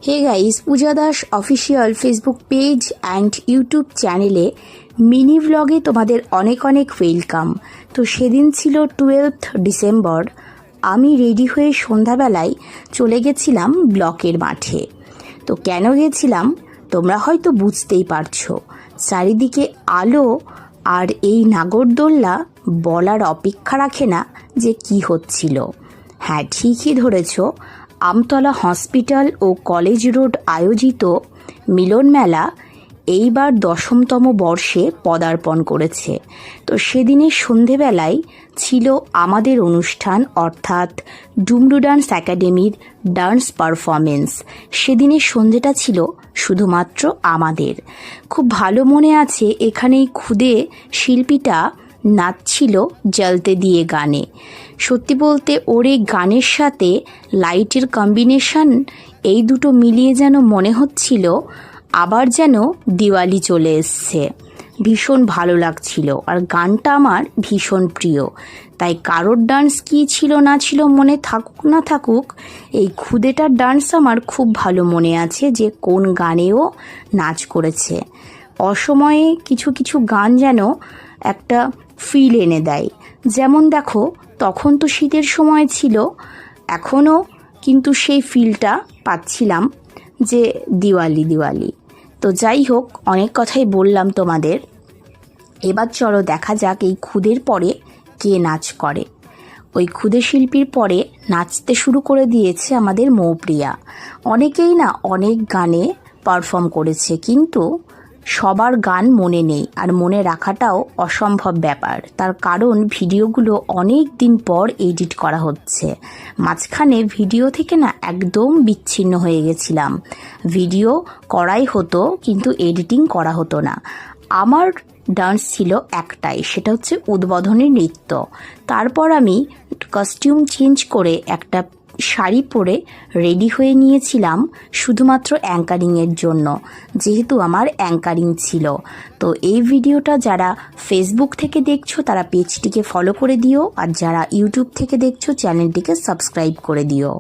Hey guys, Puja Das official Facebook page and YouTube চ্যানেলে mini ব্লগে তোমাদের অনেক অনেক ওয়েলকাম। তো সেদিন ছিল 12th ডিসেম্বর। আমি রেডি হয়ে সন্ধ্যাবেলায় চলে গেছিলাম ব্লকের মাঠে। তো কেন গেছিলাম তোমরা হয়তো বুঝতেই পারছো। চারিদিকে আলো আর এই নাগরদোল্লা বলার অপেক্ষা রাখে না যে কি হচ্ছিল। হ্যাঁ, ঠিকই ধরেছ, আমতলা হসপিটাল ও কলেজ রোড আয়োজিত মিলন মেলা এইবার 10তম বর্ষে পদার্পণ করেছে। তো সেদিনের সন্ধেবেলায় ছিল আমাদের অনুষ্ঠান, অর্থাৎ ডুমরু ডান্স একাডেমির ডান্স পারফরমেন্স। সেদিনের সন্ধেটা ছিল শুধুমাত্র আমাদের। খুব ভালো মনে আছে, এখানেই খুদে শিল্পীটা নাচছিল জ্বলতে দিয়ে গানে। সত্যি বলতে ওর এই গানের সাথে লাইটের কম্বিনেশন, এই দুটো মিলিয়ে যেন মনে হচ্ছিল আবার যেন দিওয়ালি চলে এসছে। ভীষণ ভালো লাগছিল, আর গানটা আমার ভীষণ প্রিয়। তাই কারোর ডান্স কী ছিল না ছিল মনে থাকুক না থাকুক, এই খুদেটার ডান্স আমার খুব ভালো মনে আছে যে কোন গানেও নাচ করেছে। অসময়ে কিছু কিছু গান যেন একটা ফিল এনে দেয়। যেমন দেখো, তখন তো শীতের সময় ছিল, এখনও কিন্তু সেই ফিলটা পাচ্ছিলাম যে দিওয়ালি দিওয়ালি। তো যাই হোক, অনেক কথাই বললাম তোমাদের। এবার চলো দেখা যাক এই খুদের পরে কে নাচ করে। ওই খুদে শিল্পীর পরে নাচতে শুরু করে দিয়েছে আমাদের মৌপ্রিয়া। অনেকেই না অনেক গানে পারফর্ম করেছে, কিন্তু সবার গান মনে নেই, আর মনে রাখাটাও অসম্ভব ব্যাপার। তার কারণ ভিডিওগুলো অনেক দিন পর এডিট করা হচ্ছে। মাঝখানে ভিডিও থেকে না একদম বিচ্ছিন্ন হয়ে গেছিলাম। ভিডিও করাই হতো কিন্তু এডিটিং করা হতো না। আমার ডান্স ছিল একটাই, সেটা হচ্ছে উদ্বোধনী নৃত্য। তারপর আমি কস্টিউম চেঞ্জ করে একটা শাড়ি পরে রেডি হয়ে নিয়েছিলাম শুধুমাত্র অ্যাঙ্কারিংয়ের জন্য, যেহেতু আমার অ্যাঙ্কারিং ছিল। তো এই ভিডিওটা যারা ফেসবুক থেকে দেখছো তারা পেজটিকে ফলো করে দিও, আর যারা ইউটিউব থেকে দেখছো চ্যানেলটিকে সাবস্ক্রাইব করে দিও।